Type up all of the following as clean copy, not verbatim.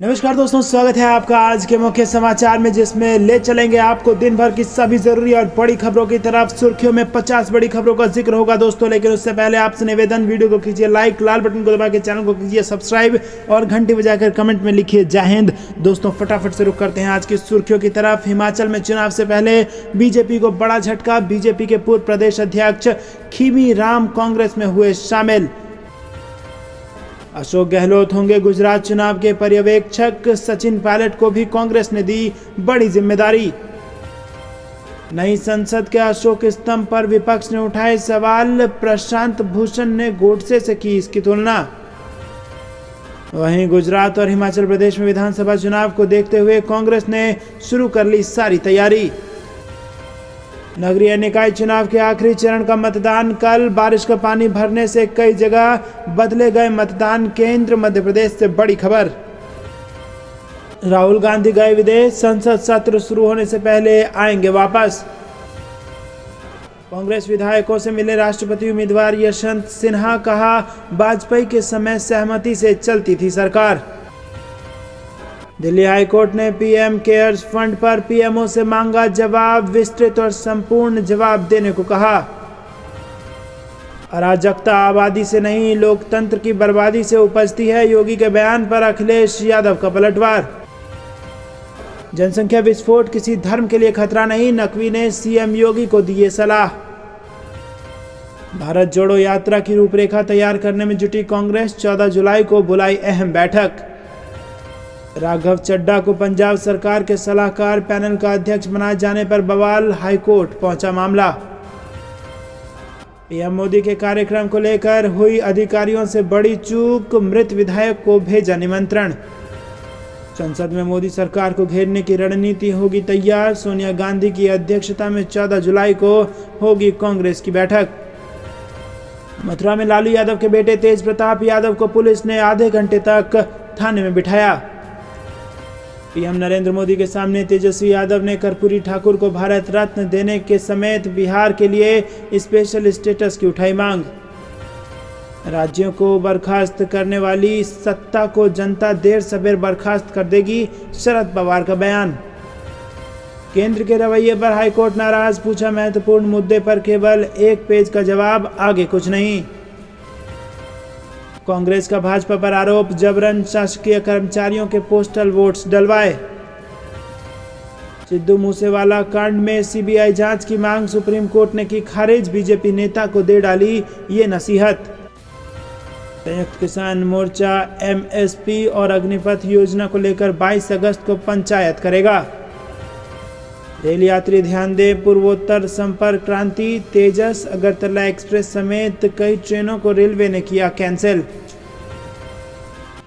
नमस्कार दोस्तों, स्वागत है आपका आज के मुख्य समाचार में, जिसमें ले चलेंगे आपको दिन भर की सभी जरूरी और बड़ी खबरों की तरफ। सुर्खियों में 50 बड़ी खबरों का जिक्र होगा दोस्तों, लेकिन उससे पहले आपसे निवेदन, वीडियो को कीजिए लाइक, लाल बटन को दबा के चैनल को कीजिए सब्सक्राइब और घंटी बजाकर कमेंट में लिखिए जय हिंद। दोस्तों फटाफट से रुक करते हैं आज की सुर्खियों की तरफ। हिमाचल में चुनाव से पहले बीजेपी को बड़ा झटका। बीजेपी के पूर्व प्रदेश अध्यक्ष खीमी राम कांग्रेस में हुए शामिल। अशोक गहलोत होंगे गुजरात चुनाव के पर्यवेक्षक। सचिन पायलट को भी कांग्रेस ने दी बड़ी जिम्मेदारी। नई संसद के अशोक स्तंभ पर विपक्ष ने उठाए सवाल। प्रशांत भूषण ने गोडसे से की इसकी तुलना। वहीं गुजरात और हिमाचल प्रदेश में विधानसभा चुनाव को देखते हुए कांग्रेस ने शुरू कर ली सारी तैयारी। नगरीय निकाय चुनाव के आखिरी चरण का मतदान कल। बारिश का पानी भरने से कई जगह बदले गए मतदान केंद्र। मध्य प्रदेश से बड़ी खबर। राहुल गांधी गए विदेश। संसद सत्र शुरू होने से पहले आएंगे वापस। कांग्रेस विधायकों से मिले राष्ट्रपति उम्मीदवार यशवंत सिन्हा। कहा, वाजपेयी के समय सहमति से चलती थी सरकार। दिल्ली हाईकोर्ट ने पीएम केयर्स फंड पर पीएमओ से मांगा जवाब। विस्तृत और संपूर्ण जवाब देने को कहा। अराजकता आबादी से नहीं, लोकतंत्र की बर्बादी से उपजती है। योगी के बयान पर अखिलेश यादव का पलटवार। जनसंख्या विस्फोट किसी धर्म के लिए खतरा नहीं, नकवी ने सीएम योगी को दी सलाह। भारत जोड़ो यात्रा की रूपरेखा तैयार करने में जुटी कांग्रेस। 14 जुलाई को बुलाई अहम बैठक। राघव चड्ढा को पंजाब सरकार के सलाहकार पैनल का अध्यक्ष बनाए जाने पर बवाल। हाईकोर्ट पहुंचा मामला। पीएम मोदी के कार्यक्रम को लेकर हुई अधिकारियों से बड़ी चूक। मृत विधायक को भेजा निमंत्रण। संसद में मोदी सरकार को घेरने की रणनीति होगी तैयार। सोनिया गांधी की अध्यक्षता में 14 जुलाई को होगी कांग्रेस की बैठक। मथुरा में लालू यादव के बेटे तेज प्रताप यादव को पुलिस ने आधे घंटे तक थाने में बिठाया। पीएम नरेंद्र मोदी के सामने तेजस्वी यादव ने कर्पूरी ठाकुर को भारत रत्न देने के समेत बिहार के लिए स्पेशल स्टेटस की उठाई मांग। राज्यों को बर्खास्त करने वाली सत्ता को जनता देर सवेर बर्खास्त कर देगी, शरद पवार का बयान। केंद्र के रवैये पर हाईकोर्ट नाराज। पूछा, महत्वपूर्ण मुद्दे पर केवल एक पेज का जवाब, आगे कुछ नहीं। कांग्रेस का भाजपा पर आरोप, जबरन शासकीय कर्मचारियों के पोस्टल वोट्स डलवाए। सिद्धू मूसेवाला कांड में सीबीआई जांच की मांग सुप्रीम कोर्ट ने की खारिज। बीजेपी नेता को दे डाली ये नसीहत। संयुक्त किसान मोर्चा एमएसपी और अग्निपथ योजना को लेकर 22 अगस्त को पंचायत करेगा। रेल यात्री ध्यान दें, पूर्वोत्तर संपर्क क्रांति तेजस अगरतला एक्सप्रेस समेत कई ट्रेनों को रेलवे ने किया कैंसिल।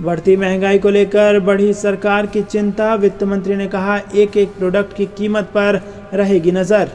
बढ़ती महंगाई को लेकर बढ़ी सरकार की चिंता। वित्त मंत्री ने कहा, एक एक प्रोडक्ट की कीमत पर रहेगी नजर।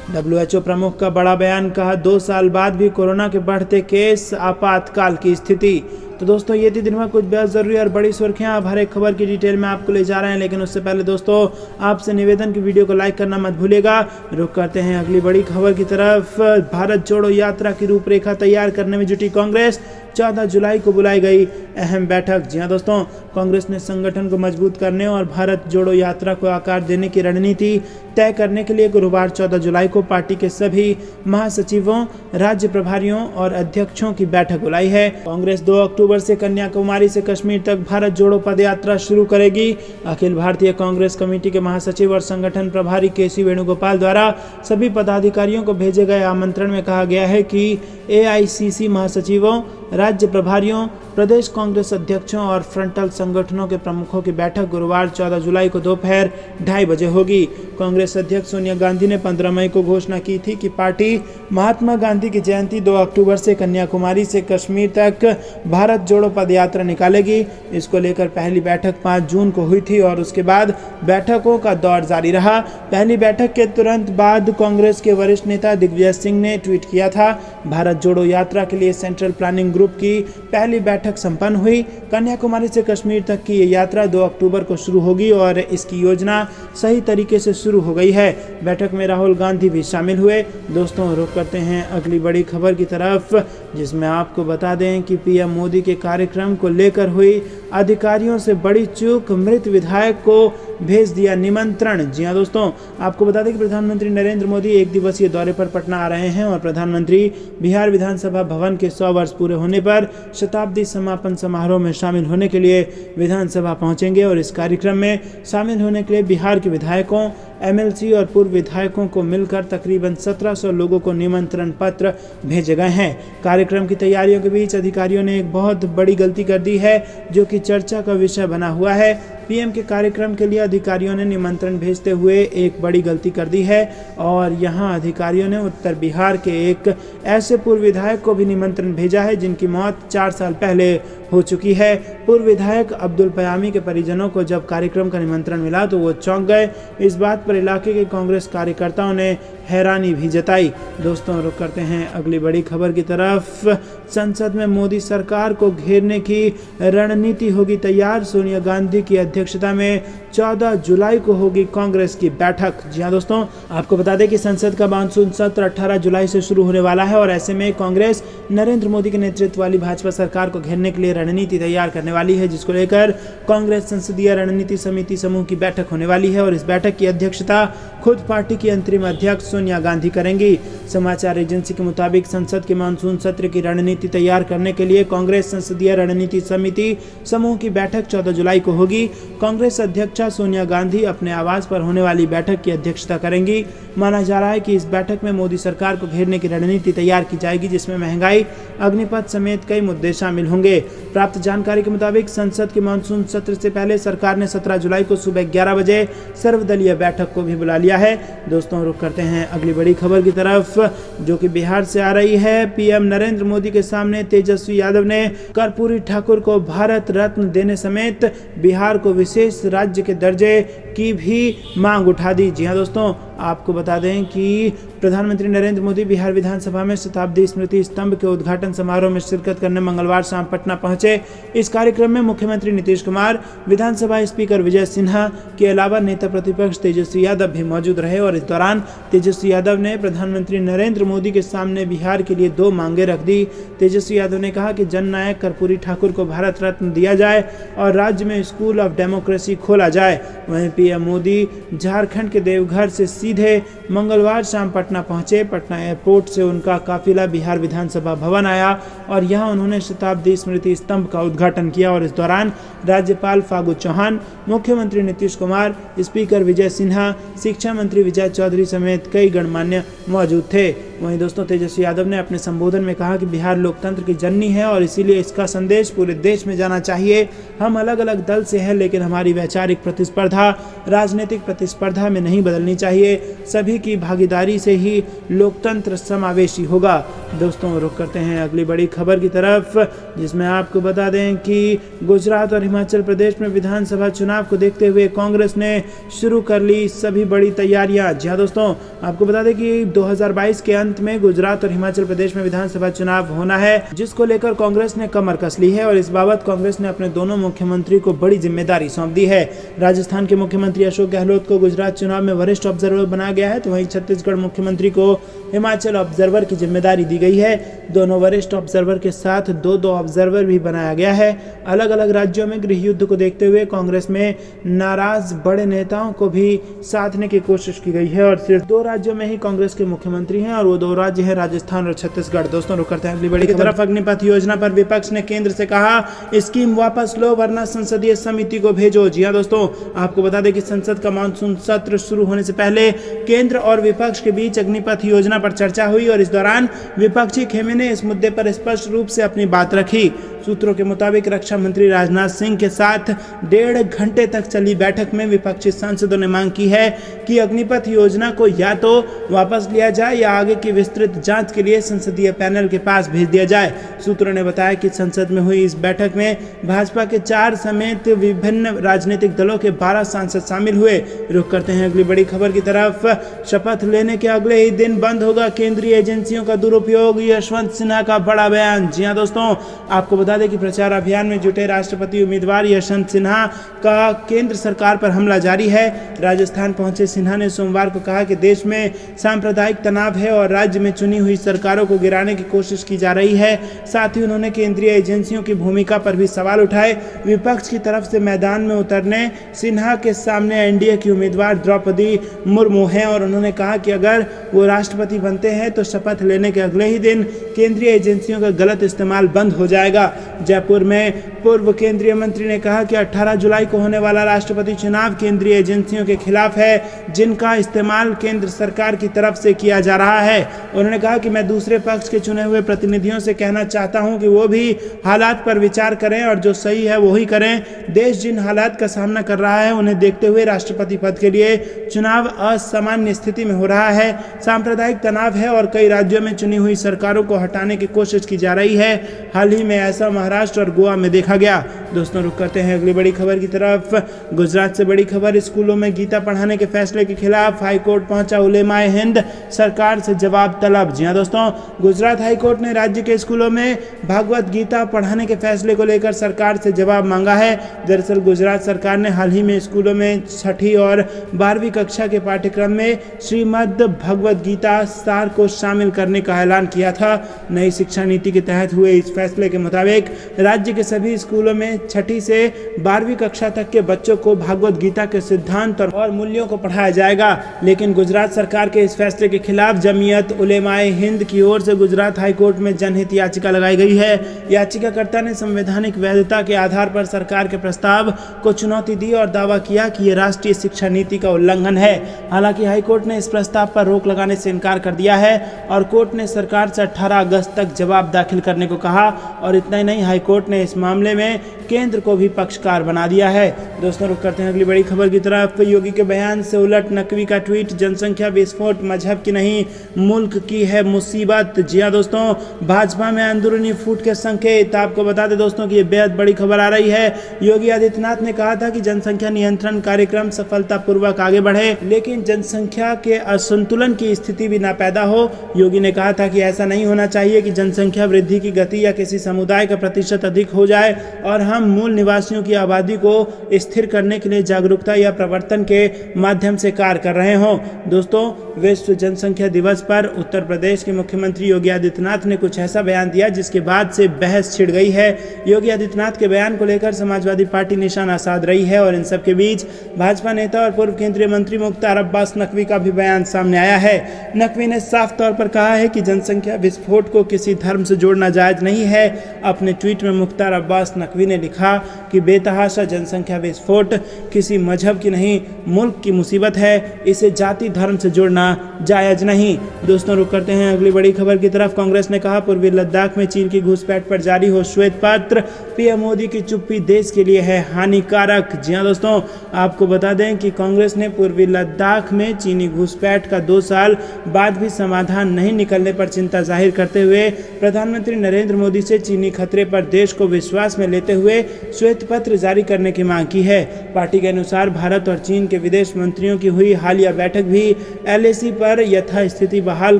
डब्ल्यूएचओ प्रमुख का बड़ा बयान। कहा, 2 साल बाद भी कोरोना के बढ़ते केस, आपातकाल की स्थिति। तो दोस्तों ये थी दिन में कुछ बेहद जरूरी और बड़ी सुर्खियां। अब हर एक खबर की डिटेल में आपको ले जा रहे हैं, लेकिन उससे पहले दोस्तों आपसे निवेदन की वीडियो को लाइक करना मत भूलिएगा। रुक करते हैं अगली बड़ी खबर की तरफ। भारत जोड़ो यात्रा की रूपरेखा तैयार करने में जुटी कांग्रेस। 14 जुलाई को बुलाई गई अहम बैठक। जी हां दोस्तों, कांग्रेस ने संगठन को मजबूत करने और भारत जोड़ो यात्रा को आकार देने की रणनीति तय करने के लिए गुरुवार 14 जुलाई को पार्टी के सभी महासचिवों, राज्य प्रभारियों और अध्यक्षों की बैठक बुलाई है। कांग्रेस 2 अक्टूबर से कन्याकुमारी से कश्मीर तक भारत जोड़ो पदयात्रा शुरू करेगी। अखिल भारतीय कांग्रेस कमेटी के महासचिव और संगठन प्रभारी केसी वेणुगोपाल द्वारा सभी पदाधिकारियों को भेजे गए आमंत्रण में कहा गया है कि एआईसीसी महासचिवों, राज्य प्रभारियों, प्रदेश कांग्रेस अध्यक्षों और फ्रंटल संगठनों के प्रमुखों की बैठक गुरुवार 14 जुलाई को दोपहर 2:30 बजे होगी। कांग्रेस अध्यक्ष सोनिया गांधी ने 15 मई को घोषणा की थी कि पार्टी महात्मा गांधी की जयंती 2 अक्टूबर से कन्याकुमारी से कश्मीर तक भारत जोड़ो पदयात्रा निकालेगी। इसको लेकर पहली बैठक 5 जून को हुई थी और उसके बाद बैठकों का दौर जारी रहा। पहली बैठक के तुरंत बाद कांग्रेस के वरिष्ठ नेता दिग्विजय सिंह ने ट्वीट किया था, भारत जोड़ो यात्रा के लिए सेंट्रल प्लानिंग ग्रुप की पहली बैठक बैठक संपन्न हुई। कन्याकुमारी से कश्मीर तक की ये यात्रा 2 अक्टूबर को शुरू होगी और इसकी योजना सही तरीके से शुरू हो गई है। बैठक में राहुल गांधी भी शामिल हुए। दोस्तों रुक करते हैं अगली बड़ी खबर की तरफ, जिसमें आपको बता दें कि पीएम मोदी के कार्यक्रम को लेकर हुई अधिकारियों से बड़ी चूक, मृत विधायक को भेज दिया निमंत्रण। जी हां दोस्तों, आपको बता दें कि प्रधानमंत्री नरेंद्र मोदी 1 दिवसीय दौरे पर पटना आ रहे हैं और प्रधानमंत्री बिहार विधानसभा भवन के 100 वर्ष पूरे होने पर शताब्दी समापन समारोह में शामिल होने के लिए विधानसभा पहुंचेंगे और इस कार्यक्रम में शामिल होने के लिए बिहार के विधायकों, एमएलसी और पूर्व विधायकों को मिलकर तकरीबन 1700 लोगों को निमंत्रण पत्र भेजे गए हैं। कार्यक्रम की तैयारियों के बीच अधिकारियों ने एक बहुत बड़ी गलती कर दी है, जो कि चर्चा का विषय बना हुआ है। पीएम के कार्यक्रम के लिए अधिकारियों ने निमंत्रण भेजते हुए एक बड़ी गलती कर दी है और यहां अधिकारियों ने उत्तर बिहार के एक ऐसे पूर्व विधायक को भी निमंत्रण भेजा है जिनकी मौत 4 साल पहले हो चुकी है। पूर्व विधायक अब्दुल पयामी के परिजनों को जब कार्यक्रम का निमंत्रण मिला तो वो चौंक गए। इस बात पर इलाके के कांग्रेस कार्यकर्ताओं ने हैरानी भी जताई। दोस्तों रुक करते हैं अगली बड़ी खबर की तरफ। संसद में मोदी सरकार को घेरने की रणनीति होगी तैयार। सोनिया गांधी की अध्यक्षता में 14 जुलाई को होगी कांग्रेस की बैठक। जी हां दोस्तों, आपको बता दें कि संसद का मानसून सत्र 18 जुलाई से शुरू होने वाला है और ऐसे में कांग्रेस नरेंद्र मोदी के नेतृत्व वाली भाजपा सरकार को घेरने के लिए रणनीति तैयार करने वाली है, जिसको लेकर कांग्रेस संसदीय रणनीति समिति समूह की बैठक होने वाली है और इस बैठक की अध्यक्षता खुद पार्टी की अंतरिम अध्यक्ष सोनिया गांधी करेंगी। समाचार एजेंसी के मुताबिक संसद के मानसून सत्र की रणनीति तैयार करने के लिए कांग्रेस संसदीय रणनीति समिति समूह की बैठक 14 जुलाई को होगी। कांग्रेस अध्यक्ष सोनिया गांधी अपने आवास पर होने वाली बैठक की अध्यक्षता करेंगी। माना जा रहा है कि इस बैठक में मोदी सरकार को घेरने की रणनीति तैयार की जाएगी, जिसमें महंगाई, अग्निपथ समेत कई मुद्दे शामिल होंगे। प्राप्त जानकारी के मुताबिक संसद के मानसून सत्र से पहले सरकार ने 17 जुलाई को सुबह 11 बजे सर्वदलीय बैठक को भी बुला लिया है। दोस्तों रुक करते हैं अगली बड़ी खबर की तरफ, जो कि बिहार से आ रही है। पीएम नरेंद्र मोदी के सामने तेजस्वी यादव ने कर्पूरी ठाकुर को भारत रत्न देने समेत बिहार को विशेष राज्य के दर्जे की भी मांग उठा दी। जी हां दोस्तों, आपको बता दें कि प्रधानमंत्री नरेंद्र मोदी बिहार विधानसभा में शताब्दी स्मृति स्तंभ के उद्घाटन समारोह में शिरकत करने मंगलवार शाम पटना पहुंचे। इस कार्यक्रम में मुख्यमंत्री नीतीश कुमार, विधानसभा स्पीकर विजय सिन्हा के अलावा नेता प्रतिपक्ष तेजस्वी यादव भी मौजूद रहे और इस दौरान तेजस्वी यादव ने प्रधानमंत्री नरेंद्र मोदी के सामने बिहार के लिए 2 मांगे रख दी। तेजस्वी यादव ने कहा कि जननायक कर्पूरी ठाकुर को भारत रत्न दिया जाए और राज्य में स्कूल ऑफ डेमोक्रेसी खोला जाए। वहीं पीएम मोदी झारखंड के देवघर से सीधे मंगलवार शाम पटना पहुंचे। पटना एयरपोर्ट से उनका काफिला बिहार विधानसभा भवन आया और यहां उन्होंने शताब्दी स्मृति स्तंभ का उद्घाटन किया और इस दौरान राज्यपाल फागू चौहान, मुख्यमंत्री नीतीश कुमार, स्पीकर विजय सिन्हा, शिक्षा मंत्री विजय चौधरी समेत कई गणमान्य मौजूद थे। वहीं दोस्तों तेजस्वी यादव ने अपने संबोधन में कहा कि बिहार लोकतंत्र की जननी है और इसीलिए इसका संदेश पूरे देश में जाना चाहिए। हम अलग अलग दल से हैं, लेकिन हमारी वैचारिक प्रतिस्पर्धा राजनीतिक प्रतिस्पर्धा में नहीं बदलनी चाहिए। सभी की भागीदारी से ही लोकतंत्र समावेशी होगा। दोस्तों रुक करते हैं अगली बड़ी खबर की तरफ, जिसमें आपको बता दें कि गुजरात और हिमाचल प्रदेश में विधानसभा चुनाव को देखते हुए कांग्रेस ने शुरू कर ली सभी बड़ी तैयारियां। जी हां दोस्तों, आपको बता दें कि 2022 के अंत में गुजरात और हिमाचल प्रदेश में विधानसभा चुनाव होना है, जिसको लेकर कांग्रेस ने कमर कस ली है और इस बाबत कांग्रेस ने अपने दोनों मुख्यमंत्री को बड़ी जिम्मेदारी सौंप दी है। राजस्थान के मुख्यमंत्री अशोक गहलोत को गुजरात चुनाव में वरिष्ठ ऑब्जर्वर बनाया गया है, तो वहीं छत्तीसगढ़ मुख्यमंत्री को हिमाचल ऑब्जर्वर की जिम्मेदारी दी गई है। दोनों वरिष्ठ ऑब्जर्वर के साथ 2-2 ऑब्जर्वर भी बनाया गया है। अलग अलग राज्यों में गृह युद्ध को देखते हुए कांग्रेस में नाराज बड़े नेताओं को भी साधने की कोशिश की गई है और सिर्फ 2 राज्यों में ही कांग्रेस के मुख्यमंत्री हैं और वो 2 राज्य हैं राजस्थान और छत्तीसगढ़। दोस्तों रुक करते हैं अगली बड़ी की तरफ। अग्निपथ योजना पर विपक्ष ने केंद्र से कहा स्कीम वापस लो वरना संसदीय समिति को भेजो। जी हां दोस्तों, आपको बता दें कि संसद का मानसून सत्र शुरू होने से पहले केंद्र और विपक्ष के बीच अग्निपथ योजना पर चर्चा हुई और इस दौरान विपक्षी खेमे ने इस मुद्दे पर स्पष्ट रूप से अपनी बात रखी। सूत्रों के मुताबिक रक्षा मंत्री राजनाथ सिंह के साथ 1.5 घंटे तक चली बैठक में विपक्षी सांसदों ने मांग की है कि अग्निपथ योजना को या तो वापस लिया जाए या आगे की विस्तृत जांच के लिए संसदीय पैनल के पास भेज दिया जाए। सूत्रों ने बताया कि संसद में हुई इस बैठक में भाजपा के 4 समेत विभिन्न राजनीतिक दलों के 12 सांसद शामिल हुए। रुख करते हैं अगली बड़ी खबर की तरफ। शपथ लेने के अगले ही दिन बंद होगा केंद्रीय एजेंसियों का दुरुपयोग, यशवंत सिन्हा का बड़ा बयान। जी हां दोस्तों, आपको बता बता दें कि प्रचार अभियान में जुटे राष्ट्रपति उम्मीदवार यशवंत सिन्हा का केंद्र सरकार पर हमला जारी है। राजस्थान पहुंचे सिन्हा ने सोमवार को कहा कि देश में सांप्रदायिक तनाव है और राज्य में चुनी हुई सरकारों को गिराने की कोशिश की जा रही है। साथ ही उन्होंने केंद्रीय एजेंसियों की भूमिका पर भी सवाल उठाए। विपक्ष की तरफ से मैदान में उतरने सिन्हा के सामने एनडीए की उम्मीदवार द्रौपदी मुर्मू हैं और उन्होंने कहा कि अगर वो राष्ट्रपति बनते हैं तो शपथ लेने के अगले ही दिन केंद्रीय एजेंसियों का गलत इस्तेमाल बंद हो जाएगा। जयपुर में पूर्व केंद्रीय मंत्री ने कहा कि 18 जुलाई को होने वाला राष्ट्रपति चुनाव केंद्रीय एजेंसियों के खिलाफ है जिनका इस्तेमाल केंद्र सरकार की तरफ से किया जा रहा है। उन्होंने कहा कि मैं दूसरे पक्ष के चुने हुए प्रतिनिधियों से कहना चाहता हूं कि वो भी हालात पर विचार करें और जो सही है वही करें। देश जिन हालात का सामना कर रहा है उन्हें देखते हुए राष्ट्रपति पद के लिए चुनाव असामान्य स्थिति में हो रहा है। सांप्रदायिक तनाव है और कई राज्यों में चुनी हुई सरकारों को हटाने की कोशिश की जा रही है। हाल ही में ऐसा महाराष्ट्र और गोवा में देखा गया। दोस्तों रुक करते हैं अगली बड़ी खबर की तरफ। गुजरात से बड़ी खबर, स्कूलों में गीता पढ़ाने के फैसले के खिलाफ हाईकोर्ट पहुंचा उलेमाए हिंद, सरकार से जवाब तलब। जी हां दोस्तों, गुजरात हाईकोर्ट ने राज्य के स्कूलों में भागवत गीता पढ़ाने के फैसले को लेकर सरकार से जवाब मांगा है। दरअसल गुजरात सरकार ने हाल ही में स्कूलों में 6ठी और 12वीं कक्षा के पाठ्यक्रम में श्रीमद् भगवद गीता सार को शामिल करने का ऐलान किया था। नई शिक्षा नीति के तहत हुए इस फैसले के मुताबिक राज्य के सभी स्कूलों में 6ठी से 12वीं कक्षा तक के बच्चों को भागवत गीता के सिद्धांत और मूल्यों को पढ़ाया जाएगा। लेकिन गुजरात सरकार के इस फैसले के खिलाफ जमीयत उलेमाए हिंद की ओर से गुजरात हाईकोर्ट में जनहित याचिका लगाई गई है। याचिकाकर्ता ने संवैधानिक वैधता के आधार पर सरकार के प्रस्ताव को चुनौती दी और दावा किया कि ये राष्ट्रीय शिक्षा नीति का उल्लंघन है। हालांकि हाईकोर्ट ने इस प्रस्ताव पर रोक लगाने से इनकार कर दिया है और कोर्ट ने सरकार से 18 अगस्त तक जवाब दाखिल करने को कहा। और इतना ही नहीं, हाईकोर्ट ने इस मामले में केंद्र को भी पक्षकार बना दिया है। दोस्तों रुक करते हैं अगली बड़ी खबर की तरफ। योगी के बयान से उलट नकवी का ट्वीट, जनसंख्या विस्फोट मजहब की नहीं मुल्क की है मुसीबत। जी हाँ दोस्तों, भाजपा में अंदरूनी फूट के संकेत। आपको बता दें दोस्तों कि ये बेहद बड़ी खबर आ रही है। योगी आदित्यनाथ ने कहा था कि जनसंख्या नियंत्रण कार्यक्रम सफलतापूर्वक आगे बढ़े लेकिन जनसंख्या के असंतुलन की स्थिति भी ना पैदा हो। योगी ने कहा था कि ऐसा नहीं होना चाहिए कि जनसंख्या वृद्धि की गति या किसी समुदाय का प्रतिशत अधिक हो जाए और हम मूल निवासियों की आबादी को स्थिर करने के लिए जागरूकता या प्रवर्तन के माध्यम से कार्य कर रहे हों। दोस्तों, विश्व जनसंख्या दिवस पर उत्तर प्रदेश के मुख्यमंत्री योगी आदित्यनाथ ने कुछ ऐसा बयान दिया जिसके बाद से बहस छिड़ गई है। योगी आदित्यनाथ के बयान को लेकर समाजवादी पार्टी निशाना साध रही है और इन सब के बीच भाजपा नेता और पूर्व केंद्रीय मंत्री मुख्तार अब्बास नकवी का भी बयान सामने आया है। नकवी ने साफ तौर पर कहा है कि जनसंख्या विस्फोट को किसी धर्म से जोड़ना जायज नहीं है। अपने ट्वीट में मुख्तार अब्बास नकवी ने लिखा कि बेतहाशा जनसंख्या विस्फोट किसी मजहब की नहीं मुल्क की मुसीबत है, इसे जाति धर्म से जोड़ना जायज नहीं। दोस्तों रुक करते हैं अगली बड़ी खबर की तरफ। कांग्रेस ने कहा पूर्वी लद्दाख में चीन की घुसपैठ पर जारी हो श्वेत पत्र, पीएम मोदी की चुप्पी देश के लिए है हानिकारक। जी हां दोस्तों, आपको बता दें कि कांग्रेस ने पूर्वी लद्दाख में चीनी घुसपैठ का 2 साल बाद भी समाधान नहीं निकलने पर चिंता जाहिर करते हुए प्रधानमंत्री नरेंद्र मोदी से चीनी खतरे पर देश को विश्वास में लेते हुए श्वेत पत्र जारी करने की मांग की है। पार्टी के अनुसार भारत और चीन के विदेश मंत्रियों की हुई हालिया बैठक भी एलएसी पर यथास्थिति बहाल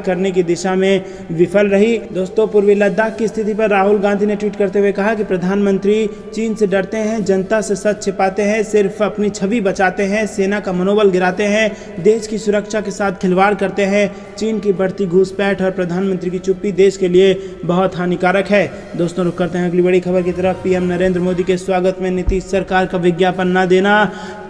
करने की दिशा में विफल रही। दोस्तों, पूर्वी लद्दाख की स्थिति पर राहुल गांधी ने ट्वीट करते हुए कहा कि प्रधानमंत्री चीन से डरते हैं, जनता से सच छिपाते हैं, सिर्फ अपनी छवि बचाते हैं, सेना का मनोबल गिराते हैं, देश की सुरक्षा के साथ खिलवाड़ करते हैं। चीन की बढ़ती घुसपैठ और प्रधानमंत्री की चुप्पी देश के लिए बहुत हानिकारक है। दोस्तों रुक करते हैं अगली बड़ी खबर की तरफ। पीएम नरेंद्र मोदी के स्वागत में नीतीश सरकार का विज्ञापन न देना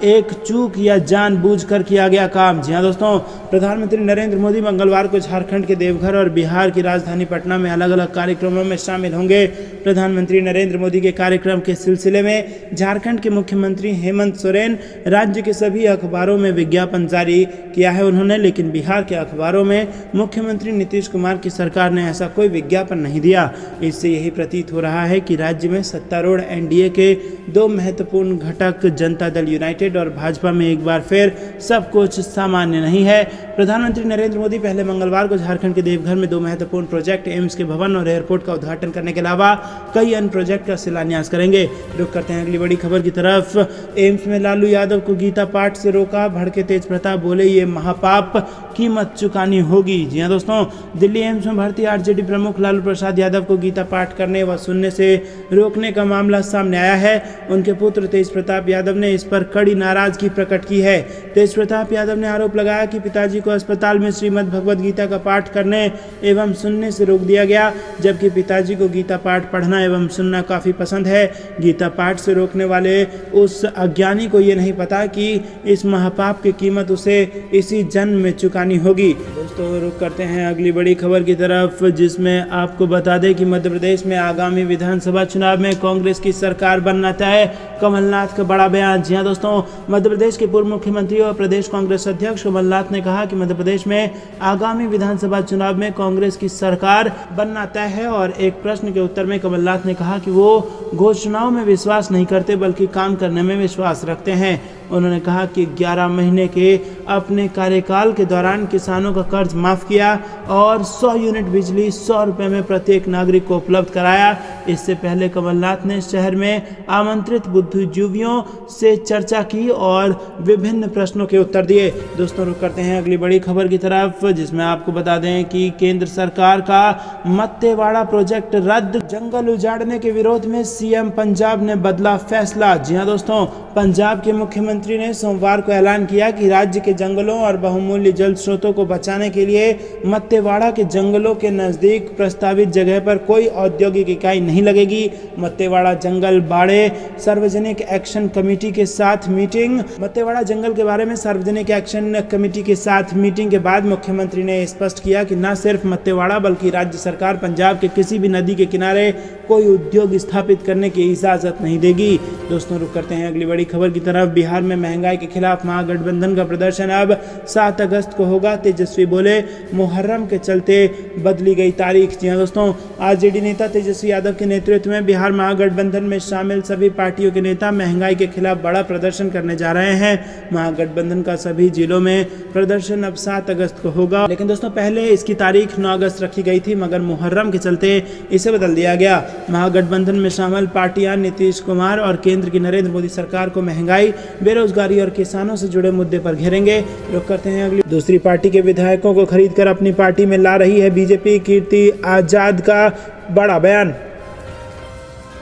एक चूक या जानबूझकर किया गया काम। जी हां दोस्तों, प्रधानमंत्री नरेंद्र मोदी मंगलवार को झारखंड के देवघर और बिहार की राजधानी पटना में अलग अलग कार्यक्रमों में शामिल होंगे। प्रधानमंत्री नरेंद्र मोदी के कार्यक्रम के सिलसिले में झारखंड के मुख्यमंत्री हेमंत सोरेन राज्य के सभी अखबारों में विज्ञापन जारी किया है उन्होंने, लेकिन बिहार के अखबारों में मुख्यमंत्री नीतीश कुमार की सरकार ने ऐसा कोई विज्ञापन नहीं दिया। इससे यही प्रतीत हो रहा है कि राज्य में सत्तारूढ़ एनडीए के 2 महत्वपूर्ण घटक जनता दल यूनाइटेड और भाजपा में एक बार फिर सब कुछ सामान्य नहीं है। प्रधानमंत्री नरेंद्र मोदी पहले मंगलवार को झारखंड के देवघर में 2 महत्वपूर्ण प्रोजेक्ट एम्स के भवन और एयरपोर्ट का उद्घाटन करने के अलावा कई अन्य प्रोजेक्ट का शिलान्यास करेंगे। रुक करते हैं अगली बड़ी खबर की तरफ। एम्स में लालू यादव को गीता पाठ से रोका, भड़के तेज प्रताप बोले ये महापाप कीमत चुकानी होगी। जी हां दोस्तों, दिल्ली एम्स में भर्ती आरजेडी प्रमुख लालू प्रसाद यादव को गीता पाठ करने व सुनने से रोकने का मामला सामने आया है। उनके पुत्र तेज प्रताप यादव ने इस पर कड़ी नाराजगी प्रकट की है। तेज प्रताप यादव ने आरोप लगाया कि पिताजी को अस्पताल में श्रीमद् भगवद गीता का पाठ करने एवं सुनने से रोक दिया गया, जबकि पिताजी को गीता पाठ पढ़ना एवं सुनना काफ़ी पसंद है। गीता पाठ से रोकने वाले उस अज्ञानी को ये नहीं पता कि इस महापाप की कीमत उसे इसी जन्म में चुकानी होगी। दोस्तों रुक करते हैं अगली बड़ी खबर की तरफ, जिसमें आपको बता दें कि मध्य प्रदेश में आगामी विधानसभा चुनाव में कांग्रेस की सरकार बनना तय, कमलनाथ का बड़ा बयान। जी हां दोस्तों, मध्य प्रदेश के पूर्व मुख्यमंत्री और प्रदेश कांग्रेस अध्यक्ष कमलनाथ ने कहा कि मध्य प्रदेश में आगामी विधानसभा चुनाव में कांग्रेस की सरकार बनना तय है। और एक प्रश्न के उत्तर में कमलनाथ ने कहा कि वो घोषणाओं में विश्वास नहीं करते बल्कि काम करने में विश्वास रखते हैं। उन्होंने कहा कि 11 महीने के अपने कार्यकाल के दौरान किसानों का कर्ज माफ किया और 100 यूनिट बिजली 100 रुपये में प्रत्येक नागरिक को उपलब्ध कराया। इससे पहले कमलनाथ ने शहर में आमंत्रित बुद्धिजीवियों से चर्चा की और विभिन्न प्रश्नों के उत्तर दिए। दोस्तों रुक करते हैं अगली बड़ी खबर की तरफ, जिसमें आपको बता दें कि केंद्र सरकार का मत्तेवाड़ा प्रोजेक्ट रद्द, जंगल उजाड़ने के विरोध में सीएम पंजाब ने बदला फैसला। जी हां दोस्तों, पंजाब के मुख्यमंत्री ने सोमवार को ऐलान किया कि राज्य के जंगलों और बहुमूल्य जल स्रोतों को बचाने के लिए मत्तेवाड़ा के जंगलों के नजदीक प्रस्तावित जगह पर कोई औद्योगिक इकाई नहीं लगेगी। मत्तेवाड़ा जंगल बाड़े सार्वजनिक एक्शन कमेटी के साथ मीटिंग। मत्तेवाड़ा जंगल के बारे में सार्वजनिक एक्शन कमेटी के साथ मीटिंग के बाद मुख्यमंत्री ने स्पष्ट किया कि न सिर्फ मत्तेवाड़ा बल्कि राज्य सरकार पंजाब के किसी भी नदी के किनारे कोई उद्योग स्थापित करने की इजाजत नहीं देगी। दोस्तों रुक करते हैं अगली बड़ी खबर की तरफ। बिहार में महंगाई के खिलाफ महागठबंधन का प्रदर्शन अब 7 अगस्त को होगा, तेजस्वी बोले। मुहर्रम के चलते बदली गई तारीख। जी हां दोस्तों, आरजेडी नेता तेजस्वी यादव के नेतृत्व में बिहार महागठबंधन में शामिल सभी पार्टियों के नेता महंगाई के खिलाफ बड़ा प्रदर्शन करने जा रहे हैं। महागठबंधन का सभी जिलों में प्रदर्शन अब 7 अगस्त को होगा, लेकिन दोस्तों पहले इसकी तारीख 9 अगस्त रखी गई थी, मगर मुहर्रम के चलते इसे बदल दिया गया। महागठबंधन में शामिल पार्टियां नीतीश कुमार और केंद्र की नरेंद्र मोदी सरकार को महंगाई, बेरोजगारी और किसानों से जुड़े मुद्दे पर घेरेंगे। रुक करते हैं अगली। दूसरी पार्टी के विधायकों को खरीदकर अपनी पार्टी में ला रही है बीजेपी, कीर्ति आजाद का बड़ा बयान।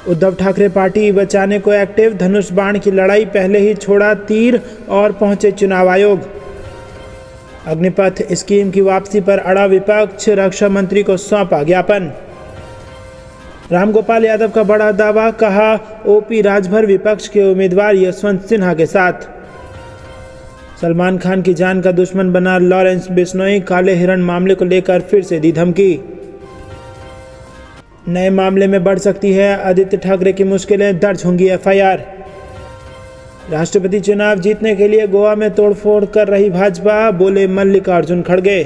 उद्धव ठाकरे पार्टी बचाने को एक्टिव, धनुष बाण की लड़ाई, पहले ही छोड़ा तीर और पहुंचे चुनाव आयोग। अग्निपथ स्कीम की वापसी पर अड़ा विपक्ष, रक्षा मंत्री को सौंपा ज्ञापन। रामगोपाल यादव का बड़ा दावा, कहा ओपी राजभर विपक्ष के उम्मीदवार यशवंत सिन्हा के साथ। सलमान खान की जान का दुश्मन बना लॉरेंस बिश्नोई, काले हिरण मामले को लेकर फिर से दी धमकी। नए मामले में बढ़ सकती है आदित्य ठाकरे की मुश्किलें, दर्ज होंगी एफआईआर। राष्ट्रपति चुनाव जीतने के लिए गोवा में तोड़फोड़ कर रही भाजपा, बोले मल्लिकार्जुन खड़गे।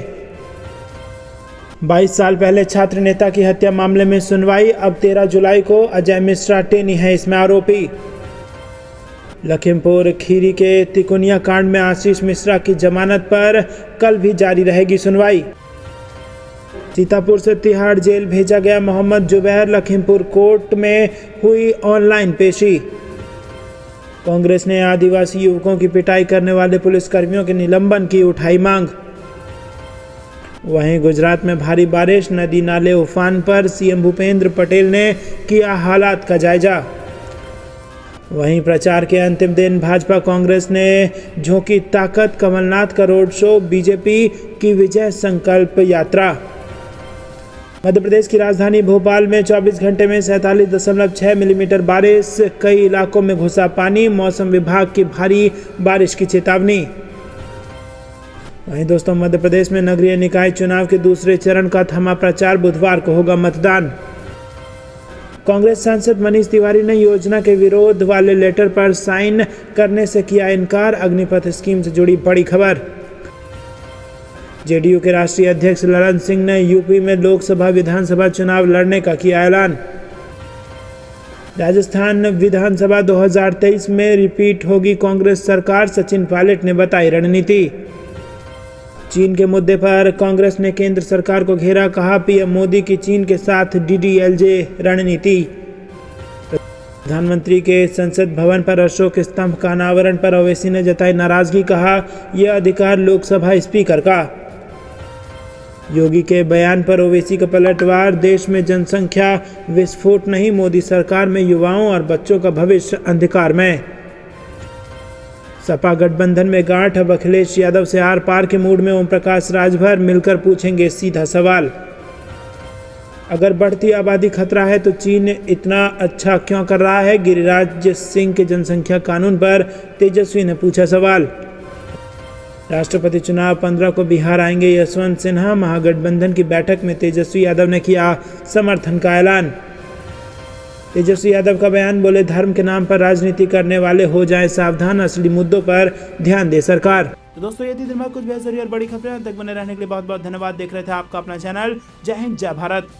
22 साल पहले छात्र नेता की हत्या मामले में सुनवाई, अब 13 जुलाई को। अजय मिश्रा टेनी है इसमें आरोपी। लखीमपुर खीरी के तिकोनिया कांड में आशीष मिश्रा की जमानत पर कल भी जारी रहेगी सुनवाई। सीतापुर से तिहाड़ जेल भेजा गया मोहम्मद जुबैर, लखीमपुर कोर्ट में हुई ऑनलाइन पेशी। कांग्रेस ने आदिवासी युवकों की पिटाई करने वाले पुलिसकर्मियों के निलंबन की उठाई मांग। वहीं गुजरात में भारी बारिश, नदी नाले उफान पर, सीएम भूपेंद्र पटेल ने किया हालात का जायजा। वहीं प्रचार के अंतिम दिन भाजपा कांग्रेस ने झोंकी ताकत, कमलनाथ का रोड शो, बीजेपी की विजय संकल्प यात्रा। मध्य प्रदेश की राजधानी भोपाल में 24 घंटे में 47.6 मिलीमीटर बारिश, कई इलाकों में घुसा पानी, मौसम विभाग की भारी बारिश की चेतावनी। वहीं दोस्तों मध्य प्रदेश में नगरीय निकाय चुनाव के दूसरे चरण का थमा प्रचार, बुधवार को होगा मतदान। कांग्रेस सांसद मनीष तिवारी ने योजना के विरोध वाले लेटर पर साइन करने से किया इनकार, अग्निपथ स्कीम से जुड़ी बड़ी खबर। जेडीयू के राष्ट्रीय अध्यक्ष ललन सिंह ने यूपी में लोकसभा विधानसभा चुनाव लड़ने का किया ऐलान। राजस्थान विधानसभा 2023 में रिपीट होगी कांग्रेस सरकार, सचिन पायलट ने बताई रणनीति। चीन के मुद्दे पर कांग्रेस ने केंद्र सरकार को घेरा, कहा पीएम मोदी की चीन के साथ डीडीएलजे रणनीति। प्रधानमंत्री के संसद भवन पर अशोक स्तंभ का अनावरण पर ओवैसी ने जताई नाराजगी, कहा यह अधिकार लोकसभा स्पीकर का। योगी के बयान पर ओवैसी का पलटवार, देश में जनसंख्या विस्फोट नहीं, मोदी सरकार में युवाओं और बच्चों का भविष्य अंधकार में। सपा गठबंधन में गांठ, अब अखिलेश यादव से आर पार के मूड में ओम प्रकाश राजभर, मिलकर पूछेंगे सीधा सवाल। अगर बढ़ती आबादी खतरा है तो चीन इतना अच्छा क्यों कर रहा है, गिरिराज सिंह के जनसंख्या कानून पर तेजस्वी ने पूछा सवाल। राष्ट्रपति चुनाव 15 को बिहार आएंगे यशवंत सिन्हा, महागठबंधन की बैठक में तेजस्वी यादव ने किया समर्थन का ऐलान। तेजस्वी यादव का बयान, बोले धर्म के नाम पर राजनीति करने वाले हो जाएं सावधान, असली मुद्दों पर ध्यान दे सरकार। तो दोस्तों ये थी दिन भर कुछ बेहद जरूरी और बड़ी खबरें। तक बने रहने के लिए बहुत बहुत धन्यवाद। देख रहे थे आपका अपना चैनल जय हिंद जय भारत।